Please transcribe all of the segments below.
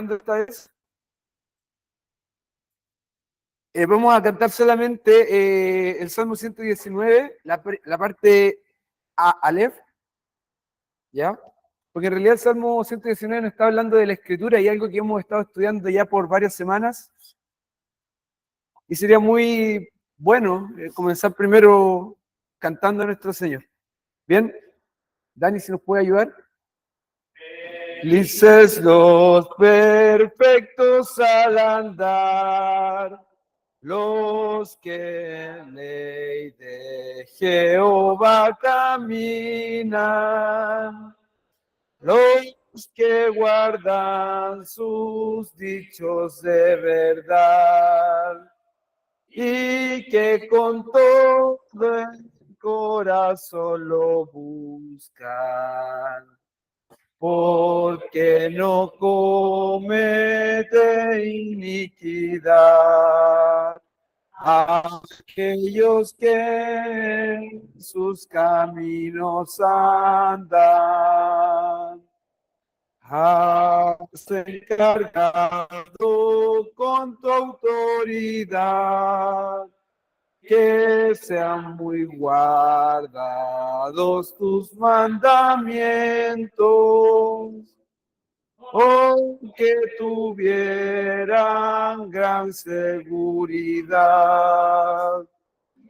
cantando esta vez. Vamos a cantar solamente el Salmo 119, la parte Aleph, ¿ya? Porque en realidad el Salmo 119 nos está hablando de la escritura y algo que hemos estado estudiando ya por varias semanas. Y sería muy bueno comenzar primero cantando a nuestro Señor. ¿Bien? Dani, si nos puede ayudar. Felices los perfectos al andar, los que en ley de Jehová caminan, los que guardan sus dichos de verdad y que con todo el corazón lo buscan, porque no comete iniquidad. Aquellos que en sus caminos andan, has encargado con tu autoridad que sean muy guardados tus mandamientos, que tuvieran gran seguridad,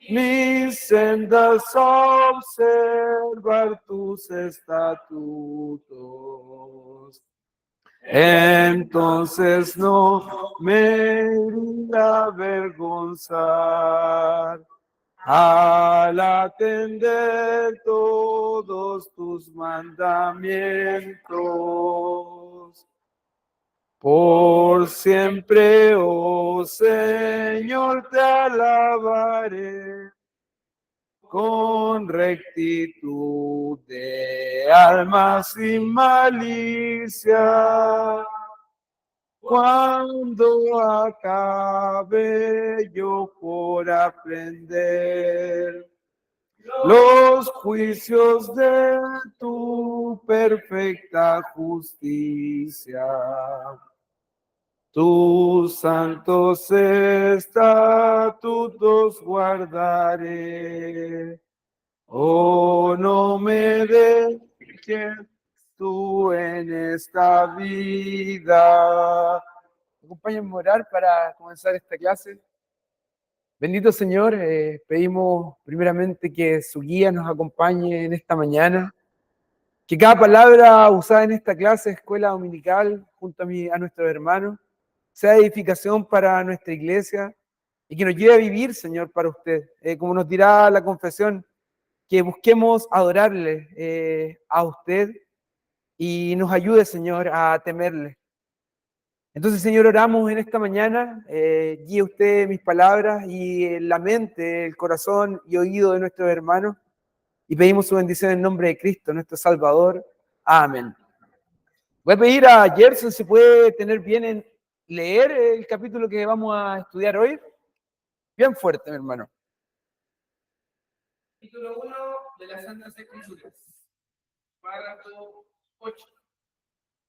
mis sendas observar tus estatutos. Entonces no me iría a avergonzar al atender todos tus mandamientos. Por siempre, oh Señor, te alabaré con rectitud de alma sin malicia. Cuando acabe yo por aprender los juicios de tu perfecta justicia, tus santos estatutos guardaré. Oh, no me dejes tú en esta vida. Acompáñenme a orar para comenzar esta clase. Bendito Señor, pedimos primeramente que su guía nos acompañe en esta mañana, que cada palabra usada en esta clase, escuela dominical, junto a nuestros hermanos, sea edificación para nuestra iglesia y que nos lleve a vivir, Señor, para usted. Como nos dirá la confesión, que busquemos adorarle a usted y nos ayude, Señor, a temerle. Entonces, Señor, oramos en esta mañana, guíe usted mis palabras y la mente, el corazón y oído de nuestros hermanos, y pedimos su bendición en nombre de Cristo, nuestro Salvador. Amén. Voy a pedir a Gerson si puede tener bien en leer el capítulo que vamos a estudiar hoy. Bien fuerte, mi hermano. Capítulo 1 de las Santas Escrituras, párrafo 8.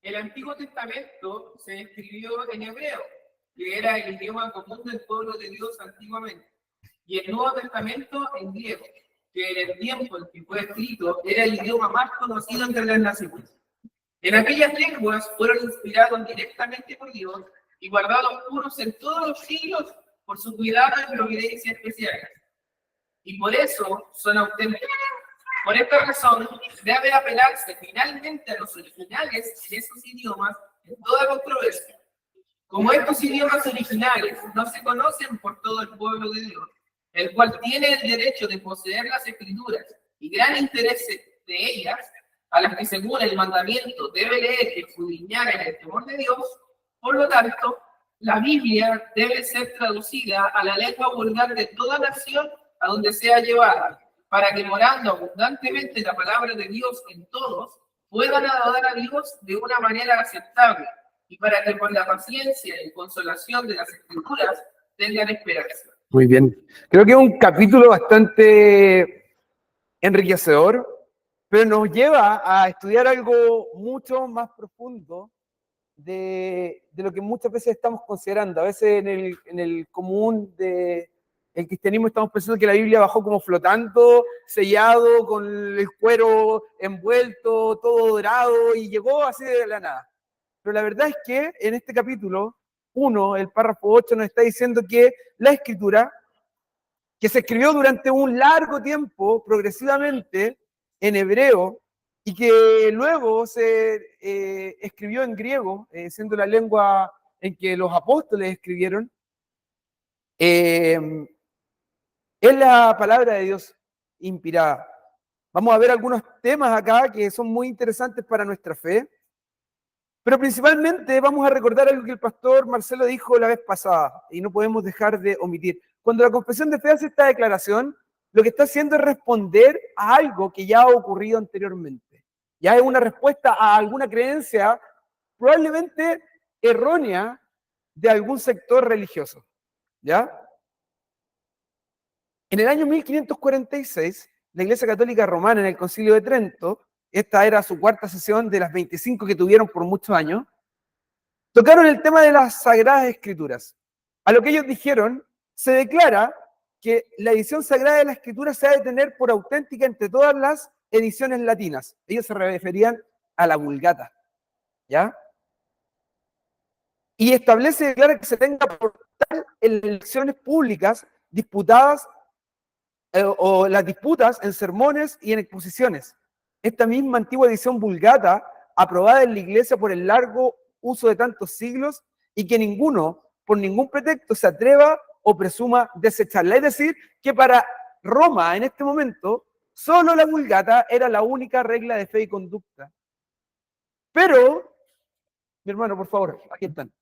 El Antiguo Testamento se escribió en hebreo, que era el idioma común del pueblo de Dios antiguamente, y el Nuevo Testamento en griego, que en el tiempo en que fue escrito era el idioma más conocido entre las naciones. En aquellas lenguas fueron inspirados directamente por Dios y guardados puros en todos los siglos por su cuidado y providencia especiales. Y por eso son auténticos. Por esta razón, debe apelarse finalmente a los originales en esos idiomas en toda controversia. Como estos idiomas originales no se conocen por todo el pueblo de Dios, el cual tiene el derecho de poseer las escrituras y gran interés de ellas, a las que según el mandamiento debe leer y escudriñar en el temor de Dios, por lo tanto, la Biblia debe ser traducida a la lengua vulgar de toda nación a donde sea llevada, para que morando abundantemente la palabra de Dios en todos, puedan adorar a Dios de una manera aceptable, y para que por la paciencia y consolación de las Escrituras tengan esperanza. Muy bien. Creo que es un capítulo bastante enriquecedor, pero nos lleva a estudiar algo mucho más profundo de lo que muchas veces estamos considerando. A veces en el común del cristianismo estamos pensando que la Biblia bajó como flotando, sellado, con el cuero envuelto, todo dorado, y llegó así de la nada. Pero la verdad es que en este capítulo 1, el párrafo 8, nos está diciendo que la Escritura, que se escribió durante un largo tiempo, progresivamente, en hebreo, y que luego se escribió en griego, siendo la lengua en que los apóstoles escribieron, es la palabra de Dios inspirada. Vamos a ver algunos temas acá que son muy interesantes para nuestra fe, pero principalmente vamos a recordar algo que el pastor Marcelo dijo la vez pasada, y no podemos dejar de omitir. Cuando la confesión de fe hace esta declaración, lo que está haciendo es responder a algo que ya ha ocurrido anteriormente. Ya es una respuesta a alguna creencia probablemente errónea de algún sector religioso. ¿Ya? En el año 1546, la Iglesia Católica Romana en el Concilio de Trento, esta era su cuarta sesión de las 25 que tuvieron por muchos años, tocaron el tema de las Sagradas Escrituras. A lo que ellos dijeron, se declara que la edición sagrada de la Escritura se ha de tener por auténtica entre todas las ediciones latinas. Ellos se referían a la Vulgata, ¿ya? Y establece y declara que se tenga por tal en elecciones públicas disputadas o las disputas en sermones y en exposiciones. Esta misma antigua edición Vulgata, aprobada en la Iglesia por el largo uso de tantos siglos, y que ninguno, por ningún pretexto, se atreva o presuma desecharla. Es decir, que para Roma, en este momento, solo la Vulgata era la única regla de fe y conducta. Pero, mi hermano, por favor, aquí están.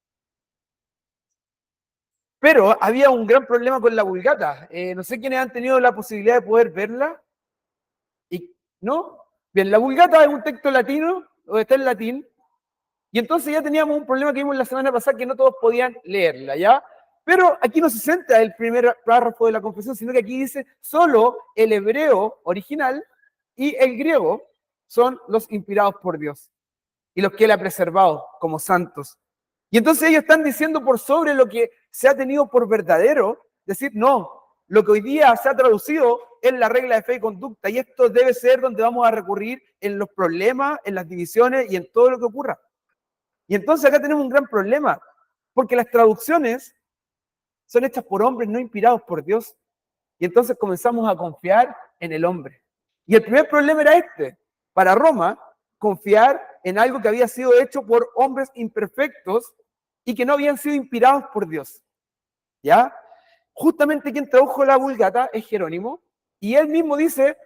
Pero había un gran problema con la Vulgata. No sé quiénes han tenido la posibilidad de poder verla. ¿No? Bien, la Vulgata es un texto latino, o está en latín, y entonces ya teníamos un problema que vimos la semana pasada, que no todos podían leerla, ¿ya? Pero aquí no se centra el primer párrafo de la confesión, sino que aquí dice solo el hebreo original y el griego son los inspirados por Dios y los que Él ha preservado como santos. Y entonces ellos están diciendo por sobre lo que se ha tenido por verdadero, decir, no, lo que hoy día se ha traducido es la regla de fe y conducta, y esto debe ser donde vamos a recurrir en los problemas, en las divisiones y en todo lo que ocurra. Y entonces acá tenemos un gran problema, porque las traducciones son hechas por hombres no inspirados por Dios. Y entonces comenzamos a confiar en el hombre. Y el primer problema era este, para Roma, confiar en algo que había sido hecho por hombres imperfectos y que no habían sido inspirados por Dios. ¿Ya? Justamente quien tradujo la Vulgata es Jerónimo, y él mismo dice,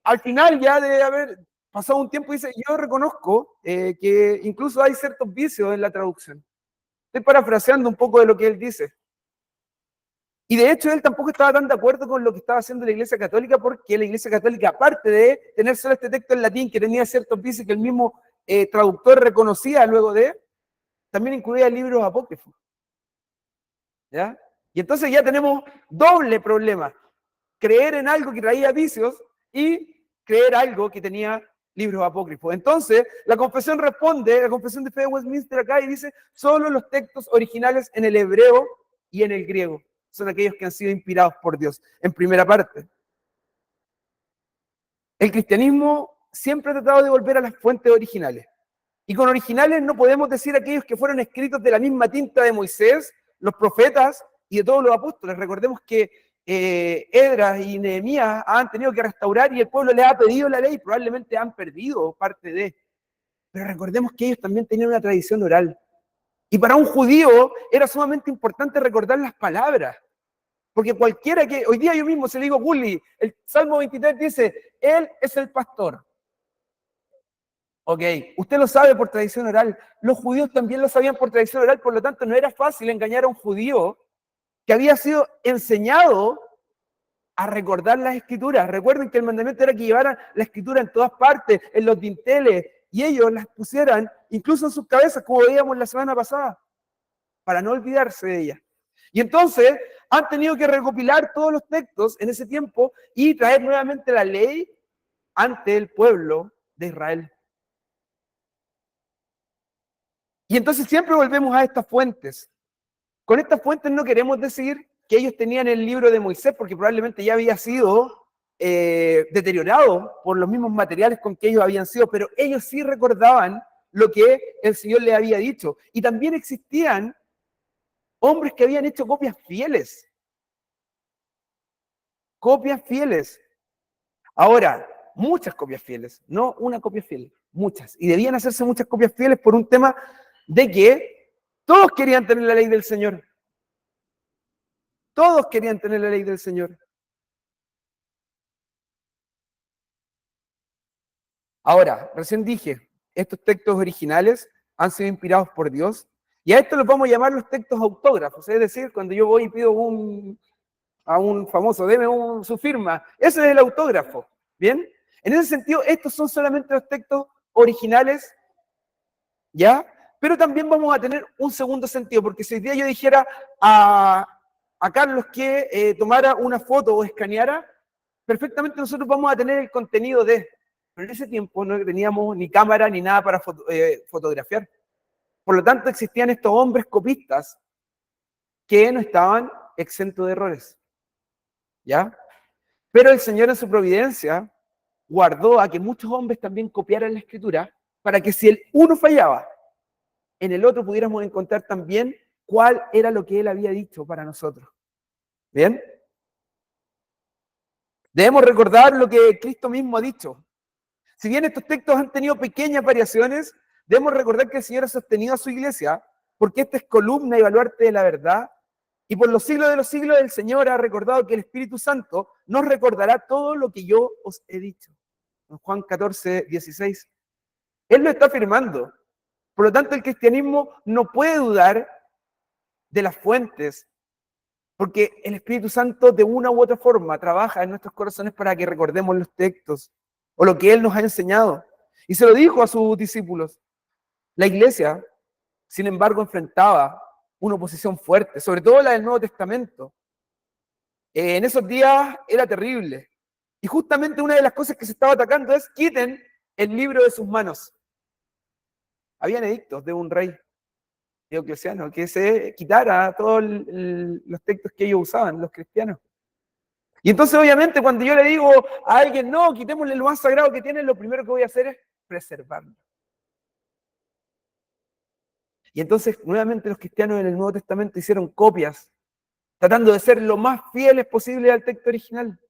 al final ya de haber pasado un tiempo, dice, yo reconozco que incluso hay ciertos vicios en la traducción. Estoy parafraseando un poco de lo que él dice. Y de hecho él tampoco estaba tan de acuerdo con lo que estaba haciendo la Iglesia Católica, porque la Iglesia Católica, aparte de tener solo este texto en latín que tenía ciertos vicios que el mismo traductor reconocía luego de, también incluía libros apócrifos. ¿Ya? Y entonces ya tenemos doble problema. Creer en algo que traía vicios y creer algo que tenía libros apócrifos. Entonces, la confesión responde, la confesión de fe de Westminster acá, y dice, solo los textos originales en el hebreo y en el griego son aquellos que han sido inspirados por Dios, en primera parte. El cristianismo siempre ha tratado de volver a las fuentes originales. Y con originales no podemos decir aquellos que fueron escritos de la misma tinta de Moisés, los profetas y de todos los apóstoles. Recordemos que Esdras y Nehemías han tenido que restaurar y el pueblo les ha pedido la ley, probablemente han perdido parte de. Pero recordemos que ellos también tenían una tradición oral. Y para un judío era sumamente importante recordar las palabras. Porque cualquiera que, hoy día yo mismo se le digo, Bully, el Salmo 23 dice, Él es el pastor. Ok, usted lo sabe por tradición oral, los judíos también lo sabían por tradición oral, por lo tanto no era fácil engañar a un judío que había sido enseñado a recordar las escrituras. Recuerden que el mandamiento era que llevaran la escritura en todas partes, en los dinteles, y ellos las pusieran incluso en sus cabezas, como veíamos la semana pasada, para no olvidarse de ellas. Y entonces han tenido que recopilar todos los textos en ese tiempo y traer nuevamente la ley ante el pueblo de Israel. Y entonces siempre volvemos a estas fuentes. Con estas fuentes no queremos decir que ellos tenían el libro de Moisés, porque probablemente ya había sido deteriorado por los mismos materiales con que ellos habían sido, pero ellos sí recordaban lo que el Señor les había dicho. Y también existían hombres que habían hecho copias fieles. Copias fieles. Ahora, muchas copias fieles, no una copia fiel, muchas. Y debían hacerse muchas copias fieles por un tema de que todos querían tener la ley del Señor. Todos querían tener la ley del Señor. Ahora, recién dije, estos textos originales han sido inspirados por Dios, y a esto los vamos a llamar los textos autógrafos, es decir, cuando yo voy y pido a un famoso, deme su firma, ese es el autógrafo, ¿bien? En ese sentido, estos son solamente los textos originales, ¿ya? Pero también vamos a tener un segundo sentido, porque si hoy día yo dijera a Carlos que tomara una foto o escaneara, perfectamente nosotros vamos a tener el contenido de... Pero en ese tiempo no teníamos ni cámara ni nada para fotografiar. Por lo tanto, existían estos hombres copistas que no estaban exentos de errores. ¿Ya? Pero el Señor en su providencia guardó a que muchos hombres también copiaran la escritura para que si el uno fallaba, en el otro pudiéramos encontrar también cuál era lo que él había dicho para nosotros. ¿Bien? Debemos recordar lo que Cristo mismo ha dicho. Si bien estos textos han tenido pequeñas variaciones, debemos recordar que el Señor ha sostenido a su iglesia, porque esta es columna y baluarte de la verdad, y por los siglos de los siglos el Señor ha recordado que el Espíritu Santo nos recordará todo lo que yo os he dicho. En Juan 14, 16. Él lo está afirmando. Por lo tanto, el cristianismo no puede dudar de las fuentes, porque el Espíritu Santo de una u otra forma trabaja en nuestros corazones para que recordemos los textos o lo que Él nos ha enseñado. Y se lo dijo a sus discípulos. La iglesia, sin embargo, enfrentaba una oposición fuerte, sobre todo la del Nuevo Testamento. En esos días era terrible. Y justamente una de las cosas que se estaba atacando es: quiten el libro de sus manos. Habían edictos de un rey, Diocleciano, que se quitara todos los textos que ellos usaban, los cristianos. Y entonces, obviamente, cuando yo le digo a alguien, no, quitémosle lo más sagrado que tiene, lo primero que voy a hacer es preservarlo. Y entonces, nuevamente, los cristianos en el Nuevo Testamento hicieron copias, tratando de ser lo más fieles posible al texto original,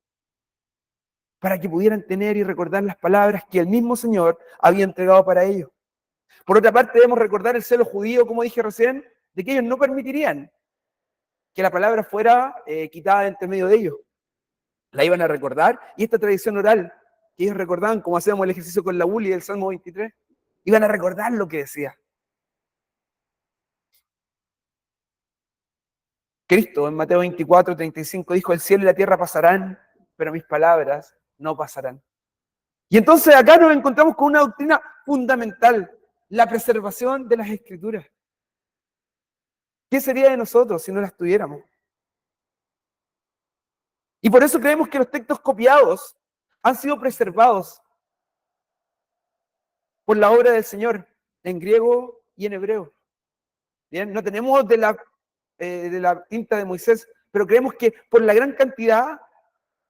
para que pudieran tener y recordar las palabras que el mismo Señor había entregado para ellos. Por otra parte, debemos recordar el celo judío, como dije recién, de que ellos no permitirían que la palabra fuera quitada de entre medio de ellos. La iban a recordar, y esta tradición oral, que ellos recordaban, como hacíamos el ejercicio con la Uli del Salmo 23, iban a recordar lo que decía. Cristo en Mateo 24, 35 dijo: el cielo y la tierra pasarán, pero mis palabras no pasarán. Y entonces acá nos encontramos con una doctrina fundamental: la preservación de las Escrituras. ¿Qué sería de nosotros si no las tuviéramos? Y por eso creemos que los textos copiados han sido preservados por la obra del Señor, en griego y en hebreo. Bien, no tenemos de la tinta de Moisés, pero creemos que por la gran cantidad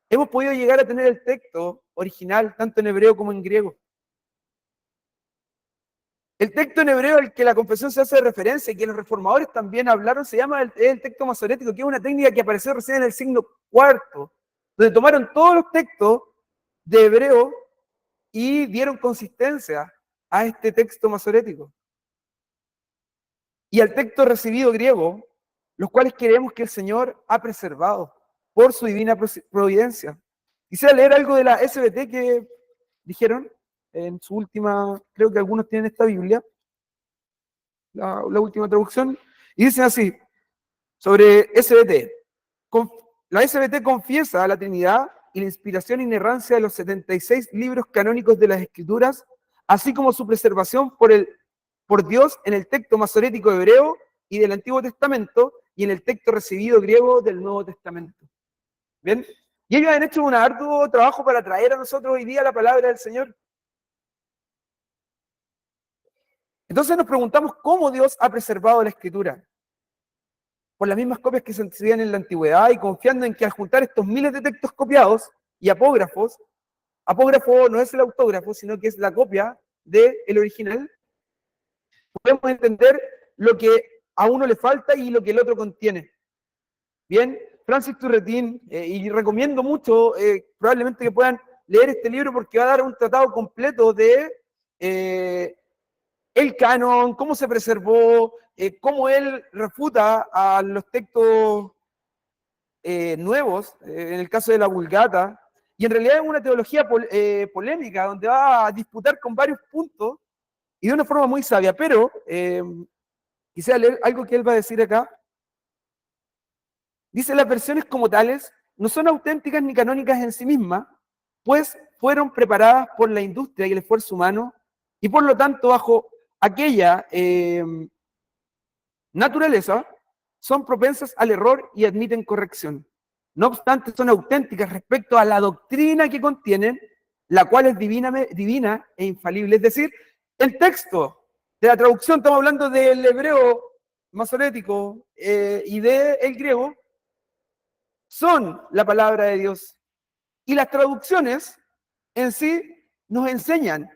hemos podido llegar a tener el texto original, tanto en hebreo como en griego. El texto en hebreo al que la confesión se hace referencia y que los reformadores también hablaron se llama el texto masorético, que es una técnica que apareció recién en el siglo IV, donde tomaron todos los textos de hebreo y dieron consistencia a este texto masorético. Y al texto recibido griego, los cuales creemos que el Señor ha preservado por su divina providencia. Quisiera leer algo de la SBT que dijeron en su última, creo que algunos tienen esta Biblia, la última traducción, y dicen así, sobre SBT: la SBT confiesa a la Trinidad y la inspiración e inerrancia de los 76 libros canónicos de las Escrituras, así como su preservación por Dios en el texto masorético hebreo y del Antiguo Testamento y en el texto recibido griego del Nuevo Testamento. ¿Bien? Y ellos han hecho un arduo trabajo para traer a nosotros hoy día la palabra del Señor. Entonces nos preguntamos cómo Dios ha preservado la Escritura. Por las mismas copias que se hacían en la antigüedad y confiando en que al juntar estos miles de textos copiados y apógrafo no es el autógrafo, sino que es la copia del original, podemos entender lo que a uno le falta y lo que el otro contiene. Bien, Francis Turretin, y recomiendo mucho, probablemente que puedan leer este libro porque va a dar un tratado completo de el canon, cómo se preservó, cómo él refuta a los textos nuevos, en el caso de la Vulgata, y en realidad es una teología polémica, donde va a disputar con varios puntos, y de una forma muy sabia, pero quisiera leer algo que él va a decir acá. Dice, las versiones como tales no son auténticas ni canónicas en sí mismas, pues fueron preparadas por la industria y el esfuerzo humano, y por lo tanto bajo aquella naturaleza, son propensas al error y admiten corrección. No obstante, son auténticas respecto a la doctrina que contienen, la cual es divina e infalible. Es decir, el texto de la traducción, estamos hablando del hebreo masorético y del griego, son la palabra de Dios. Y las traducciones en sí nos enseñan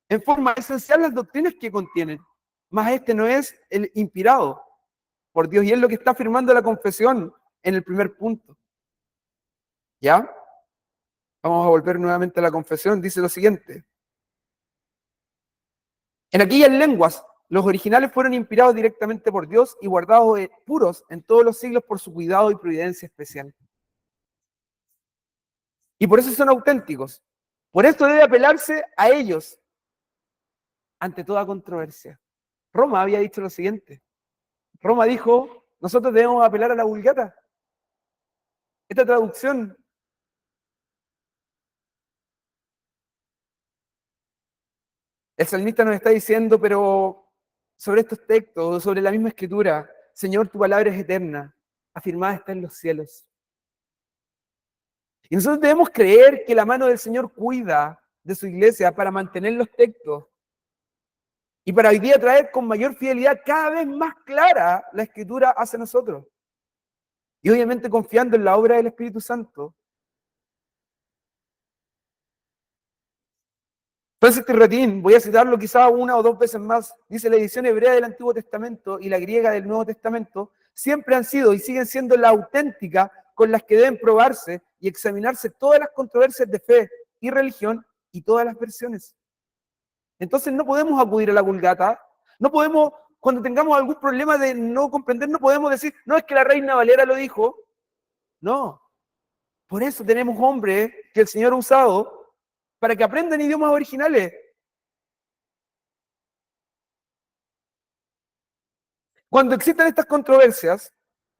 en forma esencial las doctrinas que contienen. Mas este no es el inspirado por Dios, y es lo que está afirmando la confesión en el primer punto. ¿Ya? Vamos a volver nuevamente a la confesión. Dice lo siguiente. En aquellas lenguas, los originales fueron inspirados directamente por Dios y guardados puros en todos los siglos por su cuidado y providencia especial. Y por eso son auténticos. Por esto debe apelarse a ellos ante toda controversia. Roma había dicho lo siguiente. Roma dijo, nosotros debemos apelar a la Vulgata. Esta traducción el salmista nos está diciendo, pero sobre estos textos, sobre la misma escritura, Señor, tu palabra es eterna, afirmada está en los cielos. Y nosotros debemos creer que la mano del Señor cuida de su iglesia para mantener los textos y para hoy día traer con mayor fidelidad cada vez más clara la escritura hacia nosotros. Y obviamente confiando en la obra del Espíritu Santo. Francis Turretin, voy a citarlo quizá una o dos veces más, dice la edición hebrea del Antiguo Testamento y la griega del Nuevo Testamento siempre han sido y siguen siendo la auténtica con las que deben probarse y examinarse todas las controversias de fe y religión y todas las versiones. Entonces no podemos acudir a la Vulgata, no podemos, cuando tengamos algún problema de no comprender, no podemos decir, no, es que la Reina Valera lo dijo. No, por eso tenemos hombres que el Señor ha usado para que aprendan idiomas originales. Cuando existen estas controversias,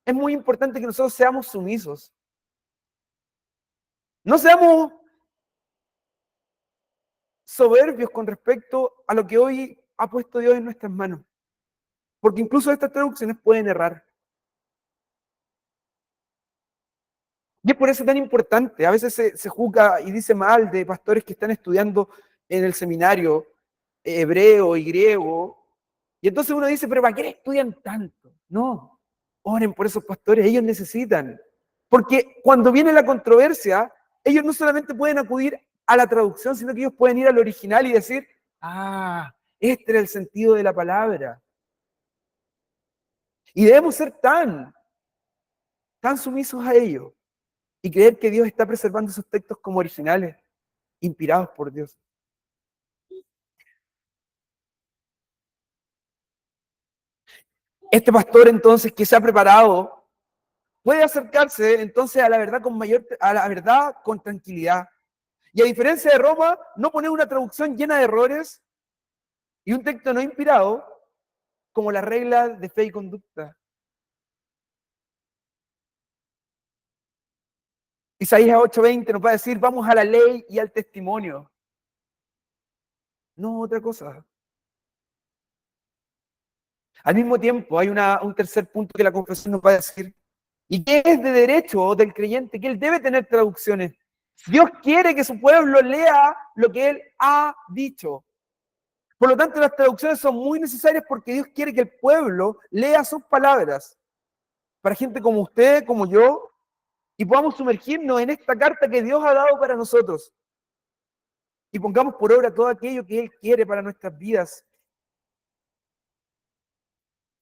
es muy importante que nosotros seamos sumisos. No seamos soberbios con respecto a lo que hoy ha puesto Dios en nuestras manos. Porque incluso estas traducciones pueden errar. Y es por eso tan importante. A veces se juzga y dice mal de pastores que están estudiando en el seminario hebreo y griego. Y entonces uno dice, pero ¿para qué estudian tanto? No, oren por esos pastores, ellos necesitan. Porque cuando viene la controversia, ellos no solamente pueden acudir a la traducción, sino que ellos pueden ir al original y decir, ah, este era el sentido de la palabra. Y debemos ser tan sumisos a ello y creer que Dios está preservando esos textos como originales, inspirados por Dios. Este pastor entonces que se ha preparado puede acercarse entonces a la verdad con tranquilidad. Y a diferencia de Roma, no poner una traducción llena de errores y un texto no inspirado como la regla de fe y conducta. Isaías 8:20 nos va a decir, vamos a la ley y al testimonio. No, otra cosa. Al mismo tiempo, hay un tercer punto que la confesión nos va a decir, y que es de derecho del creyente, que él debe tener traducciones. Dios quiere que su pueblo lea lo que él ha dicho. Por lo tanto, las traducciones son muy necesarias porque Dios quiere que el pueblo lea sus palabras para gente como usted, como yo, y podamos sumergirnos en esta carta que Dios ha dado para nosotros. Y pongamos por obra todo aquello que Él quiere para nuestras vidas.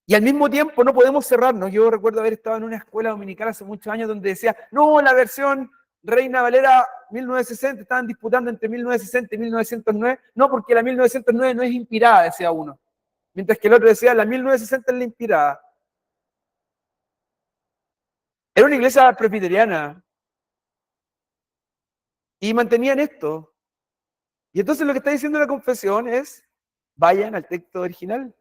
Y al mismo tiempo no podemos cerrarnos. Yo recuerdo haber estado en una escuela dominical hace muchos años donde decía, no, la versión Reina Valera 1960, estaban disputando entre 1960 y 1909. No, porque la 1909 no es inspirada, decía uno. Mientras que el otro decía, la 1960 es la inspirada. Era una iglesia presbiteriana. Y mantenían esto. Y entonces lo que está diciendo la confesión es, vayan al texto original.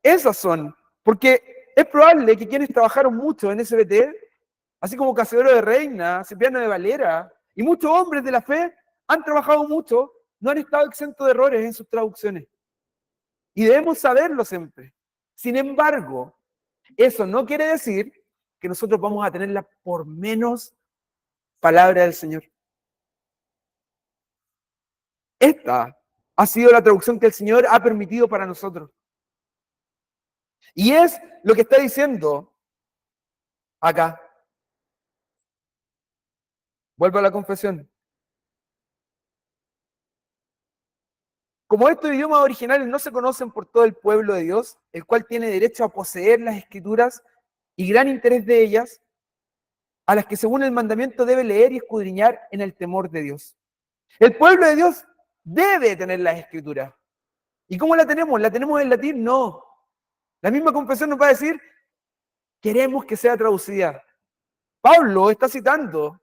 Esas son, porque es probable que quienes trabajaron mucho en SBT, así como Casiodoro de Reina, Cipriano de Valera, y muchos hombres de la fe han trabajado mucho, no han estado exentos de errores en sus traducciones. Y debemos saberlo siempre. Sin embargo, eso no quiere decir que nosotros vamos a tenerla por menos palabra del Señor. Esta ha sido la traducción que el Señor ha permitido para nosotros. Y es lo que está diciendo acá. Vuelvo a la confesión. Como estos idiomas originales no se conocen por todo el pueblo de Dios, el cual tiene derecho a poseer las escrituras y gran interés de ellas, a las que según el mandamiento debe leer y escudriñar en el temor de Dios. El pueblo de Dios debe tener las escrituras. ¿Y cómo la tenemos? ¿La tenemos en latín? No. La misma confesión nos va a decir, queremos que sea traducida. Pablo está citando,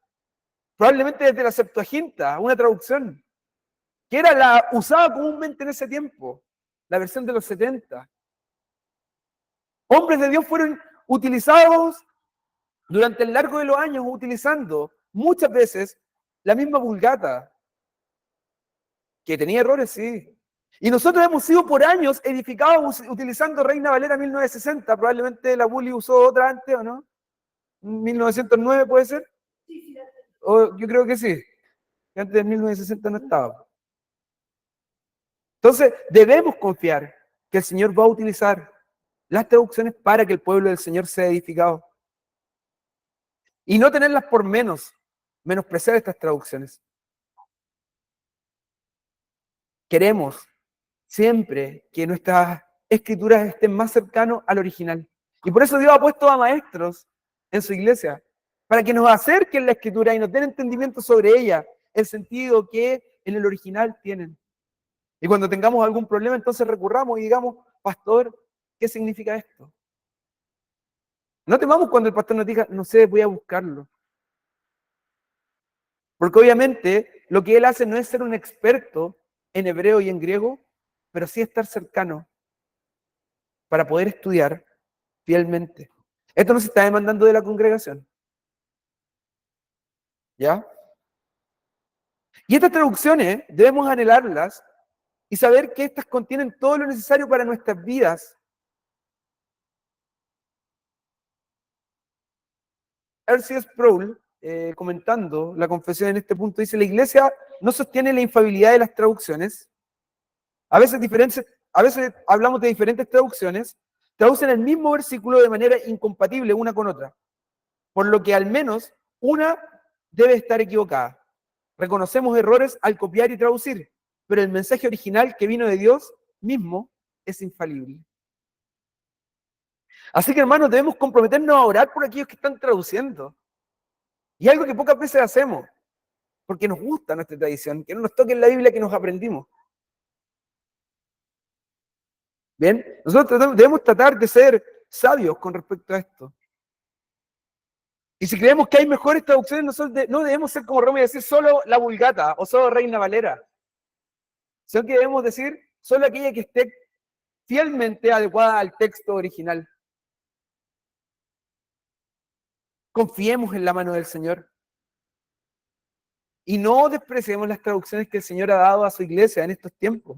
probablemente desde la Septuaginta, una traducción, que era la usada comúnmente en ese tiempo, la versión de los 70. Hombres de Dios fueron utilizados durante el largo de los años, utilizando muchas veces la misma Vulgata, que tenía errores, sí. Y nosotros hemos sido por años edificados utilizando Reina Valera 1960, probablemente la Bully usó otra antes, ¿o no? 1909 puede ser. O, yo creo que sí, que antes de 1960 no estaba. Entonces, debemos confiar que el Señor va a utilizar las traducciones para que el pueblo del Señor sea edificado. Y no tenerlas por menospreciar estas traducciones. Queremos siempre que nuestras escrituras estén más cercanas al original. Y por eso Dios ha puesto a maestros en su iglesia, para que nos acerquen la escritura y nos den entendimiento sobre ella, el sentido que en el original tienen. Y cuando tengamos algún problema, entonces recurramos y digamos, pastor, ¿qué significa esto? No temamos cuando el pastor nos diga, no sé, voy a buscarlo. Porque obviamente lo que él hace no es ser un experto en hebreo y en griego, pero sí estar cercano para poder estudiar fielmente. Esto no se está demandando de la congregación. ¿Ya? Y estas traducciones debemos anhelarlas y saber que estas contienen todo lo necesario para nuestras vidas. R.C. Sproul, comentando la confesión en este punto, dice, la iglesia no sostiene la infalibilidad de las traducciones. A veces hablamos de diferentes traducciones, traducen el mismo versículo de manera incompatible una con otra, por lo que al menos una debe estar equivocada. Reconocemos errores al copiar y traducir, pero el mensaje original que vino de Dios mismo es infalible. Así que, hermanos, debemos comprometernos a orar por aquellos que están traduciendo. Y algo que pocas veces hacemos, porque nos gusta nuestra tradición, que no nos toquen la Biblia que nos aprendimos. Bien, nosotros debemos tratar de ser sabios con respecto a esto. Y si creemos que hay mejores traducciones, nosotros no debemos ser como Roma y decir solo la Vulgata o solo Reina Valera, sino que debemos decir solo aquella que esté fielmente adecuada al texto original. Confiemos en la mano del Señor. Y no despreciemos las traducciones que el Señor ha dado a su iglesia en estos tiempos.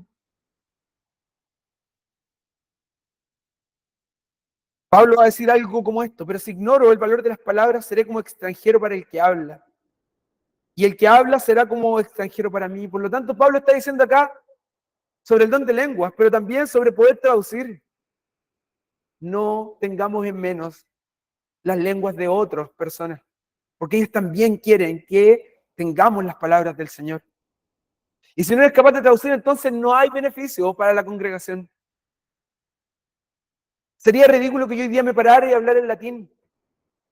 Pablo va a decir algo como esto, pero si ignoro el valor de las palabras, seré como extranjero para el que habla. Y el que habla será como extranjero para mí. Por lo tanto, Pablo está diciendo acá, sobre el don de lenguas, pero también sobre poder traducir. No tengamos en menos las lenguas de otras personas, porque ellos también quieren que tengamos las palabras del Señor. Y si no eres capaz de traducir, entonces no hay beneficio para la congregación. Sería ridículo que yo hoy día me parara y hablara en latín.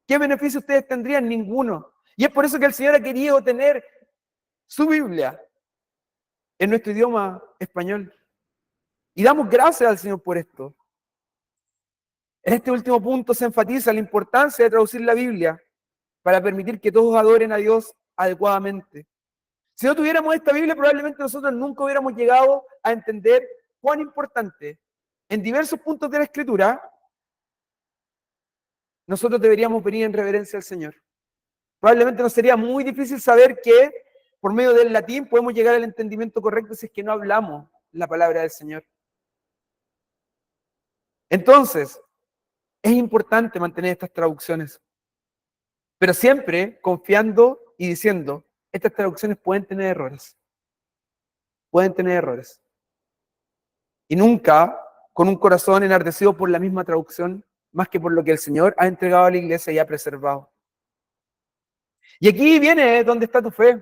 ¿Qué beneficio ustedes tendrían? Ninguno. Y es por eso que el Señor ha querido tener su Biblia en nuestro idioma español. Y damos gracias al Señor por esto. En este último punto se enfatiza la importancia de traducir la Biblia para permitir que todos adoren a Dios adecuadamente. Si no tuviéramos esta Biblia, probablemente nosotros nunca hubiéramos llegado a entender cuán importante en diversos puntos de la Escritura nosotros deberíamos venir en reverencia al Señor. Probablemente nos sería muy difícil saber que por medio del latín podemos llegar al entendimiento correcto si es que no hablamos la palabra del Señor. Entonces, es importante mantener estas traducciones, pero siempre confiando y diciendo, estas traducciones pueden tener errores. Pueden tener errores. Y nunca con un corazón enardecido por la misma traducción, más que por lo que el Señor ha entregado a la iglesia y ha preservado. Y aquí viene donde está tu fe.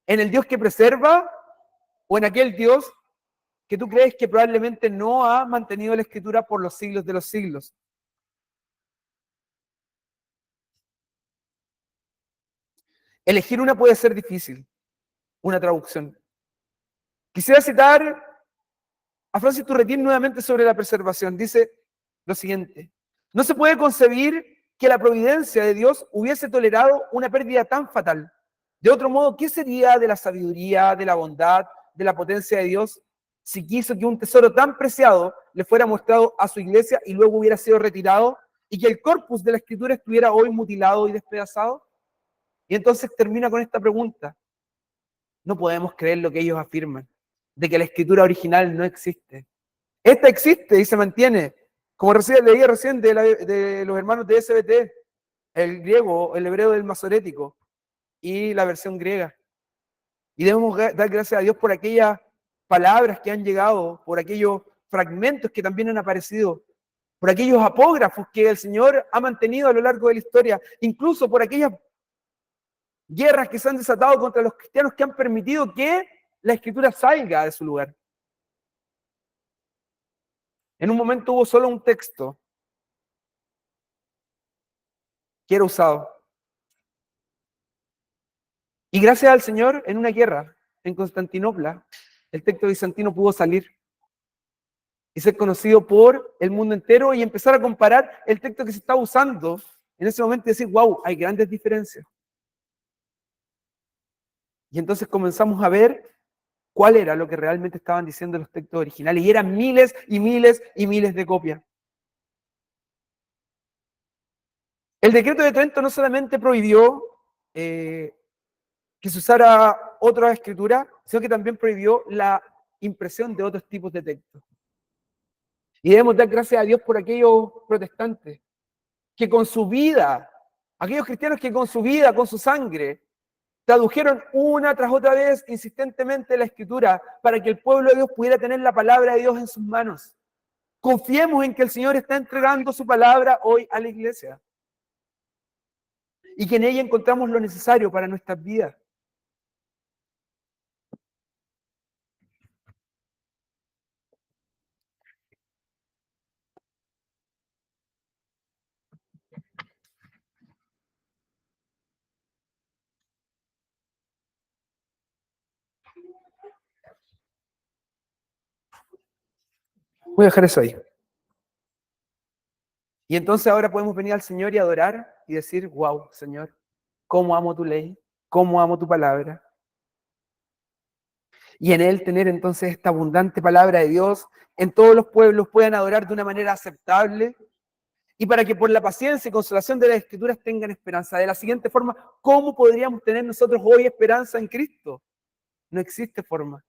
¿En el Dios que preserva o en aquel Dios que tú crees que probablemente no ha mantenido la Escritura por los siglos de los siglos? Elegir una puede ser difícil, una traducción. Quisiera citar a Francis Turretin nuevamente sobre la preservación. Dice lo siguiente: no se puede concebir que la providencia de Dios hubiese tolerado una pérdida tan fatal. De otro modo, ¿qué sería de la sabiduría, de la bondad, de la potencia de Dios si quiso que un tesoro tan preciado le fuera mostrado a su iglesia y luego hubiera sido retirado y que el corpus de la escritura estuviera hoy mutilado y despedazado? Y entonces termina con esta pregunta. No podemos creer lo que ellos afirman, de que la escritura original no existe. Esta existe y se mantiene, como leía recién de los hermanos de SBT, el griego, el hebreo del masorético y la versión griega. Y debemos dar gracias a Dios por aquellas palabras que han llegado, por aquellos fragmentos que también han aparecido, por aquellos apógrafos que el Señor ha mantenido a lo largo de la historia, incluso por aquellas guerras que se han desatado contra los cristianos que han permitido que la escritura salga de su lugar. En un momento hubo solo un texto que era usado. Y gracias al Señor, en una guerra en Constantinopla, el texto bizantino pudo salir y ser conocido por el mundo entero y empezar a comparar el texto que se estaba usando en ese momento y decir, wow, hay grandes diferencias. Y entonces comenzamos a ver cuál era lo que realmente estaban diciendo los textos originales. Y eran miles y miles y miles de copias. El decreto de Trento no solamente prohibió que se usara otra escritura, sino que también prohibió la impresión de otros tipos de textos. Y debemos dar gracias a Dios por aquellos protestantes que con su vida, aquellos cristianos que con su vida, con su sangre, tradujeron una tras otra vez insistentemente la escritura para que el pueblo de Dios pudiera tener la palabra de Dios en sus manos. Confiemos en que el Señor está entregando su palabra hoy a la iglesia y que en ella encontramos lo necesario para nuestras vidas. Voy a dejar eso ahí. Y entonces ahora podemos venir al Señor y adorar y decir, wow, Señor, cómo amo tu ley, cómo amo tu palabra. Y en Él tener entonces esta abundante palabra de Dios, en todos los pueblos puedan adorar de una manera aceptable y para que por la paciencia y consolación de las Escrituras tengan esperanza. De la siguiente forma, ¿cómo podríamos tener nosotros hoy esperanza en Cristo? No existe forma.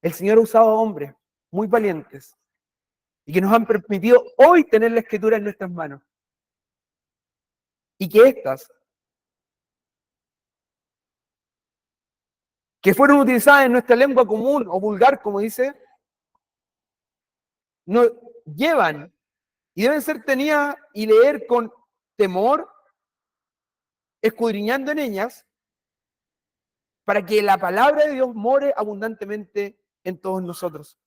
El Señor ha usado a hombres muy valientes y que nos han permitido hoy tener la Escritura en nuestras manos. Y que estas, que fueron utilizadas en nuestra lengua común o vulgar, como dice, nos llevan y deben ser tenidas y leer con temor, escudriñando en ellas, para que la palabra de Dios more abundantemente en todos nosotros.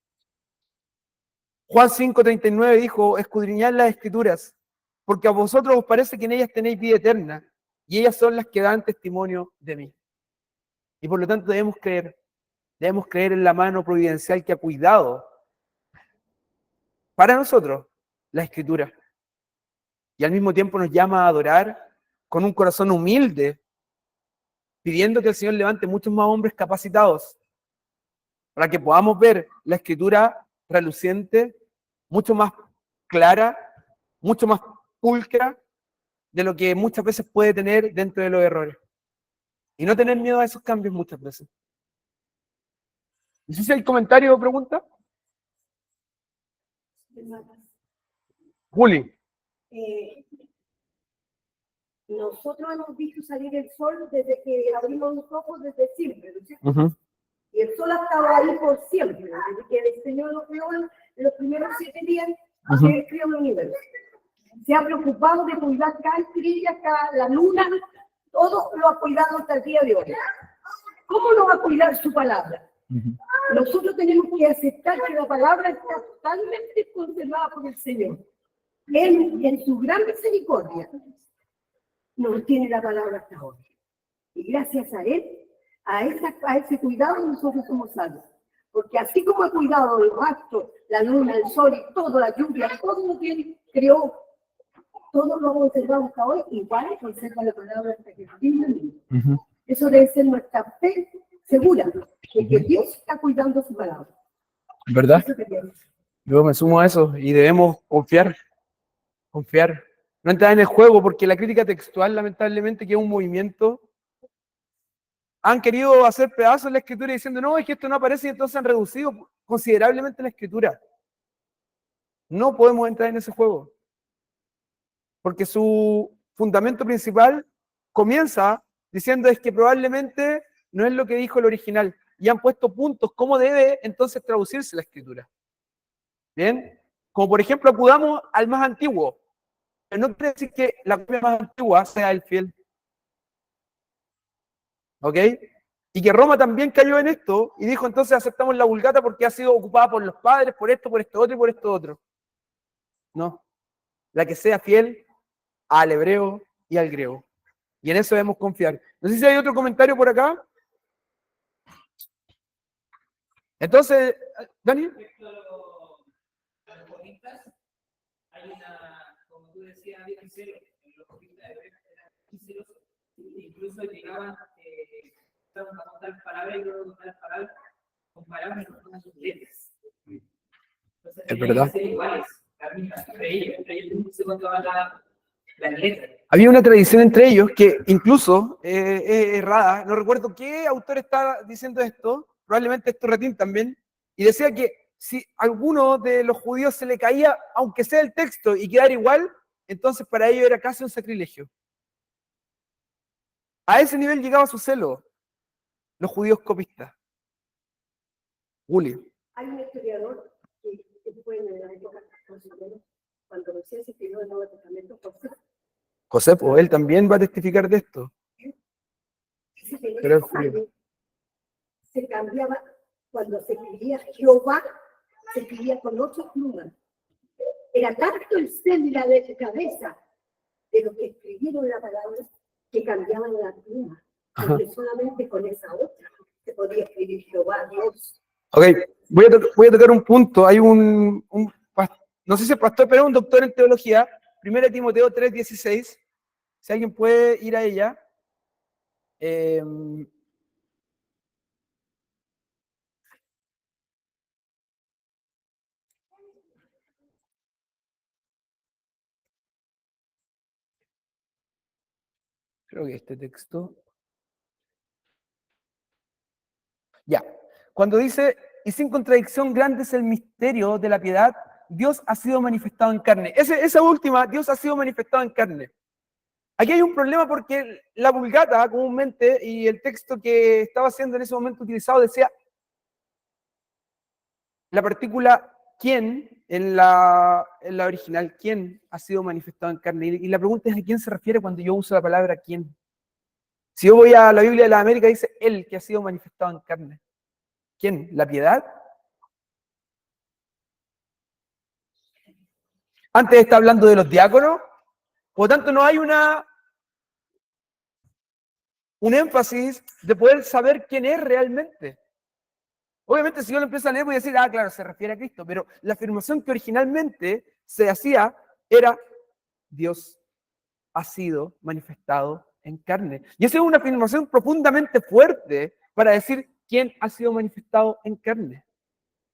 Juan 5:39 dijo: escudriñad las Escrituras, porque a vosotros os parece que en ellas tenéis vida eterna, y ellas son las que dan testimonio de mí. Y por lo tanto debemos creer en la mano providencial que ha cuidado para nosotros la Escritura. Y al mismo tiempo nos llama a adorar con un corazón humilde, pidiendo que el Señor levante muchos más hombres capacitados para que podamos ver la Escritura reluciente, mucho más clara, mucho más pulcra de lo que muchas veces puede tener dentro de los errores. Y no tener miedo a esos cambios muchas veces. ¿Y si hay comentario o pregunta? Juli. Nosotros hemos visto salir el sol desde que abrimos los ojos, desde siempre, ¿no es cierto? Y el sol ha estado ahí por siempre, desde que el Señor lo creó en los primeros 7 días, que Él creó el universo. Se ha preocupado de cuidar cada estrella, la luna, todo lo ha cuidado hasta el día de hoy. ¿Cómo lo va a cuidar su palabra? Nosotros tenemos que aceptar que la palabra está totalmente conservada por el Señor. Él, en su gran misericordia, nos tiene la palabra hasta ahora. Y gracias a Él, a ese cuidado, nosotros somos salvos. Porque así como ha cuidado los astros, la luna, el sol y todo, la lluvia, todo lo que Él creó, todo lo observamos hasta hoy, igual conserva la palabra hasta que fin. Eso debe ser nuestra fe segura, de que Dios está cuidando su palabra. ¿Verdad? Yo me sumo a eso y debemos confiar. No entrar en el juego, porque la crítica textual, lamentablemente, que es un movimiento, han querido hacer pedazos en la Escritura diciendo: no, es que esto no aparece, y entonces han reducido considerablemente la Escritura. No podemos entrar en ese juego, porque su fundamento principal comienza diciendo es que probablemente no es lo que dijo el original, y han puesto puntos cómo debe entonces traducirse la Escritura. ¿Bien? Como por ejemplo, acudamos al más antiguo, pero no quiere decir que la copia más antigua sea el fiel. ¿Ok? Y que Roma también cayó en esto y dijo: entonces aceptamos la Vulgata porque ha sido ocupada por los padres, por esto otro y por esto otro. No. La que sea fiel al hebreo y al griego. Y en eso debemos confiar. No sé si hay otro comentario por acá. Entonces, Dani. Hay una, como tú decías, había cero en los copistas de hebreos, incluso llegaban a contar palabras y luego contar palabras con palabras que no son letras. Entonces, es verdad. Ser iguales, entre ellos se contaban las letras. Había una tradición entre ellos que incluso es errada, no recuerdo qué autor está diciendo esto, probablemente es Turretín también, y decía que si a alguno de los judíos se le caía, aunque sea el texto, y quedara igual, entonces para ellos era casi un sacrilegio. A ese nivel llegaba su celo, los judíos copistas. Juli. Hay un historiador que fue en la época cuando recién se escribió el Nuevo Testamento, José, o él también va a testificar de esto. Pero es judío. Se cambiaba, cuando se escribía Jehová, se escribía con 8 plumas. Era tanto el celo y la cabeza de los que escribieron la palabra que cambiaban la pluma. Porque solamente con esa otra se podía escribir Jehová, Dios. Ok, voy a tocar un punto. Hay no sé si el pastor, pero es un doctor en teología, 1 Timoteo 3:16. Si alguien puede ir a ella. Creo que este texto. Ya. Cuando dice: y sin contradicción grande es el misterio de la piedad, Dios ha sido manifestado en carne. Esa última, Dios ha sido manifestado en carne. Aquí hay un problema porque la Vulgata comúnmente y el texto que estaba siendo en ese momento utilizado decía la partícula ¿quién en la original, quién ha sido manifestado en carne? Y la pregunta es: ¿a quién se refiere cuando yo uso la palabra quién? Si yo voy a la Biblia de la América, dice él que ha sido manifestado en carne. ¿Quién? ¿La piedad? Antes está hablando de los diáconos. Por lo tanto, no hay un énfasis de poder saber quién es realmente. Obviamente, si yo lo empiezo a leer, voy a decir, claro, se refiere a Cristo, pero la afirmación que originalmente se hacía era: Dios ha sido manifestado en carne. Y esa es una afirmación profundamente fuerte para decir quién ha sido manifestado en carne.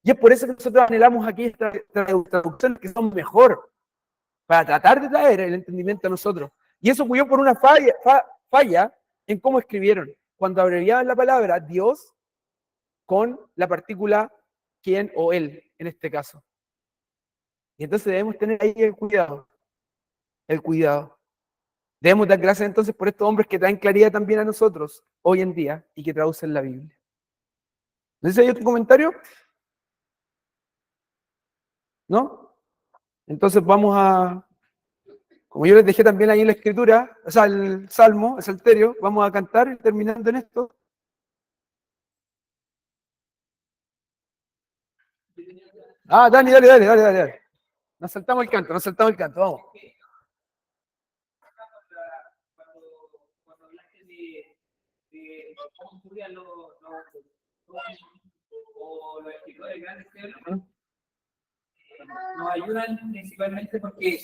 Y es por eso que nosotros anhelamos aquí traducciones que son mejor, para tratar de traer el entendimiento a nosotros. Y eso ocurrió por una falla en cómo escribieron. Cuando abreviaban la palabra Dios con la partícula quién o él, en este caso. Y entonces debemos tener ahí el cuidado. El cuidado. Debemos dar gracias entonces por estos hombres que traen claridad también a nosotros hoy en día y que traducen la Biblia. ¿No sé si hay otro comentario? ¿No? Entonces vamos a, como yo les dejé también ahí en la escritura, o sea, el salmo, el salterio, vamos a cantar terminando en esto. Dani, dale. Nos saltamos el canto, vamos. Cuando hablaste de cómo estudian los escritores grandes, nos ayudan principalmente porque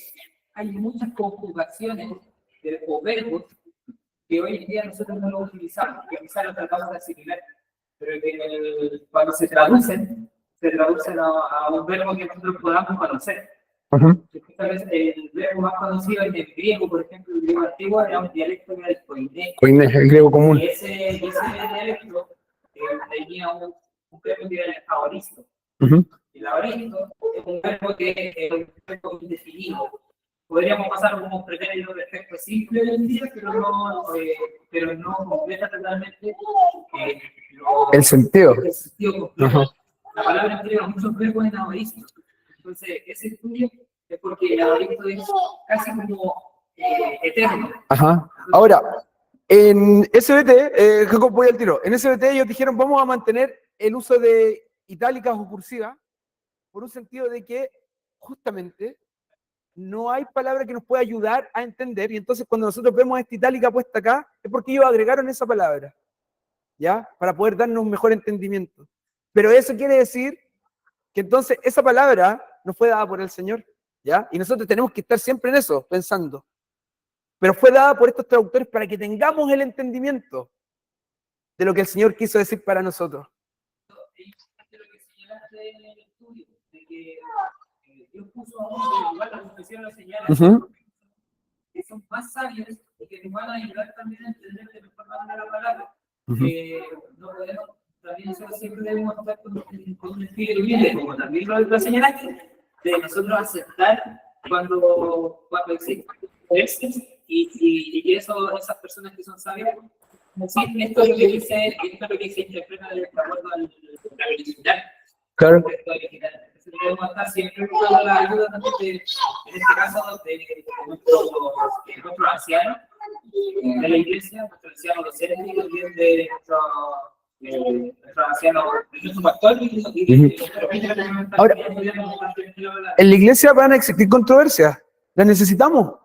hay muchas conjugaciones o verbos que hoy en día nosotros no los utilizamos, que quizás los tratamos de asimilar, pero que cuando se traducen a un verbo que nosotros podamos conocer. Tal vez el verbo más conocido es el griego, por ejemplo, el griego antiguo era un dialecto del koiné, el griego común. Y ese dialecto tenía un verbo que era el aoristo. El aoristo es un verbo que es un verbo indefinido. Podríamos pasar como pretérito de efecto simple hoy en día, pero no completa totalmente el sentido. completo. La palabra entrega muchos verbos en aoristo. Entonces, ese estudio es porque el aoristo es casi como eterno. Ahora, en SBT, Jacob, voy al tiro. En SBT ellos dijeron: vamos a mantener el uso de itálicas o cursivas, por un sentido de que justamente no hay palabra que nos pueda ayudar a entender, y entonces cuando nosotros vemos esta itálica puesta acá, es porque ellos agregaron esa palabra, ¿ya? Para poder darnos un mejor entendimiento. Pero eso quiere decir que entonces esa palabra no fue dada por el Señor, ¿ya? Y nosotros tenemos que estar siempre en eso, pensando. Pero fue dada por estos traductores para que tengamos el entendimiento de lo que el Señor quiso decir para nosotros. Lo que señalaste en el estudio, de que Dios puso a uno igual a los que hicieron las señales, que son más sabios y que nos van a ayudar también a entender de mejor manera la palabra. No podemos, también nosotros siempre debemos estar con un espíritu humilde, como también lo señalaste, de nosotros aceptar cuando existe y que esas personas que son sabias, sí, esto es lo que se interpreta de acuerdo al original. Claro. Debemos estar siempre buscando la ayuda también en este caso de nuestros ancianos de la iglesia, nuestros ancianos docentes y también de nuestros ancianos, de nuestro pastor. Ahora, en la iglesia van a existir controversias, las necesitamos,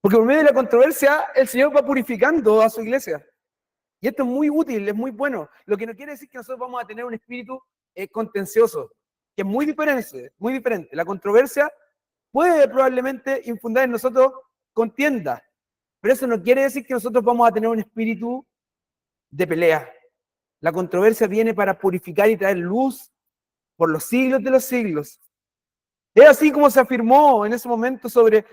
porque por medio de la controversia el Señor va purificando a su iglesia. Y esto es muy útil, es muy bueno. Lo que no quiere decir que nosotros vamos a tener un espíritu contencioso, que es muy diferente. La controversia puede probablemente infundar en nosotros contienda, pero eso no quiere decir que nosotros vamos a tener un espíritu de pelea. La controversia viene para purificar y traer luz por los siglos de los siglos. Es así como se afirmó en ese momento sobre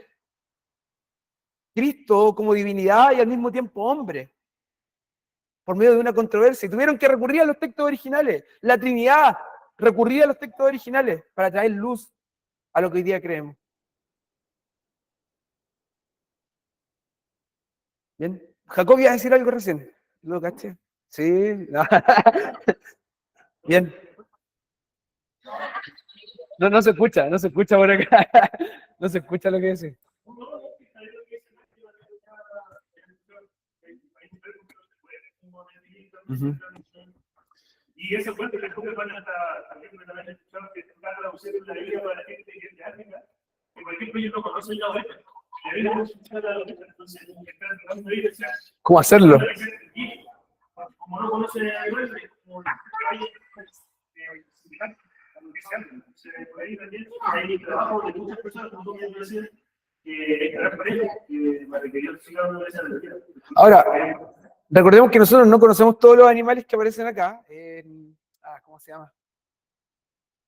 Cristo como divinidad y al mismo tiempo hombre, por medio de una controversia. Y tuvieron que recurrir a los textos originales. La Trinidad recurría a los textos originales para traer luz a lo que hoy día creemos. Bien. Jacob iba a decir algo recién. ¿Lo caché? Sí. Bien. No, no se escucha por acá. No se escucha lo que dice. Ujú. Y ese cuento que después van a también me han escuchado que está traducido en la Biblia para la gente que es de África, que por ejemplo ellos no conocen la oveja. Y a veces escuchar a la oveja, entonces están tratando de ir hacia. ¿Cómo hacerlo? Como no conocen la oveja, como hay similar a lo que se hace. Entonces, por ahí también hay trabajo de muchas personas, como tú me decías, que estarán para ellos, para que Dios siga dando esa energía. Ahora, recordemos que nosotros no conocemos todos los animales que aparecen acá. ¿Cómo se llama?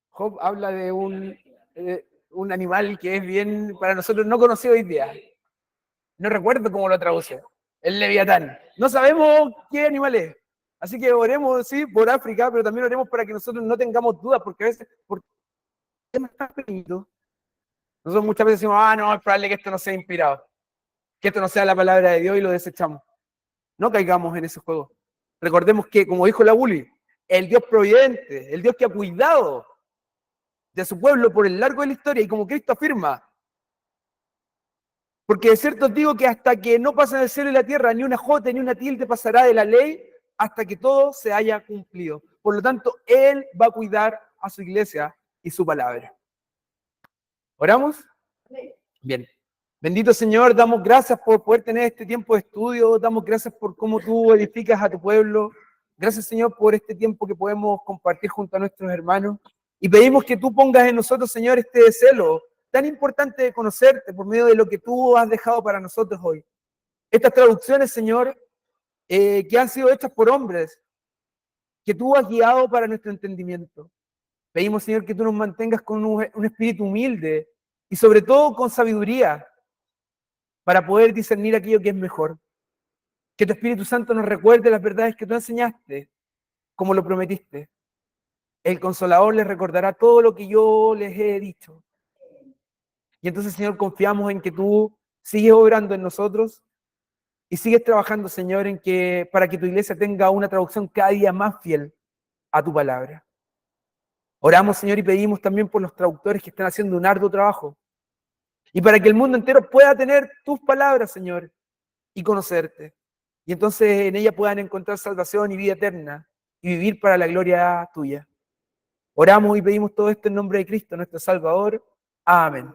Job habla de un animal que es bien, para nosotros no conocido hoy día. No recuerdo cómo lo traduce. El leviatán. No sabemos qué animal es. Así que oremos, sí, por África, pero también oremos para que nosotros no tengamos dudas, porque a veces, por temas tan pequeñitos, nosotros muchas veces decimos, no, es probable que esto no sea inspirado, que esto no sea la palabra de Dios y lo desechamos. No caigamos en ese juego. Recordemos que, como dijo la Bully, el Dios providente, el Dios que ha cuidado de su pueblo por el largo de la historia, y como Cristo afirma, porque de cierto os digo que hasta que no pasen el cielo y la tierra, ni una jota ni una tilde pasará de la ley hasta que todo se haya cumplido. Por lo tanto, Él va a cuidar a su iglesia y su palabra. ¿Oramos? Bien. Bendito Señor, damos gracias por poder tener este tiempo de estudio, damos gracias por cómo tú edificas a tu pueblo. Gracias, Señor, por este tiempo que podemos compartir junto a nuestros hermanos. Y pedimos que tú pongas en nosotros, Señor, este celo tan importante de conocerte por medio de lo que tú has dejado para nosotros hoy. Estas traducciones, Señor, que han sido hechas por hombres, que tú has guiado para nuestro entendimiento. Pedimos, Señor, que tú nos mantengas con un espíritu humilde y sobre todo con sabiduría para poder discernir aquello que es mejor. Que tu Espíritu Santo nos recuerde las verdades que tú enseñaste, como lo prometiste. El Consolador les recordará todo lo que yo les he dicho. Y entonces, Señor, confiamos en que tú sigues obrando en nosotros y sigues trabajando, Señor, para que tu iglesia tenga una traducción cada día más fiel a tu palabra. Oramos, Señor, y pedimos también por los traductores que están haciendo un arduo trabajo. Y para que el mundo entero pueda tener tus palabras, Señor, y conocerte. Y entonces en ella puedan encontrar salvación y vida eterna y vivir para la gloria tuya. Oramos y pedimos todo esto en nombre de Cristo, nuestro Salvador. Amén.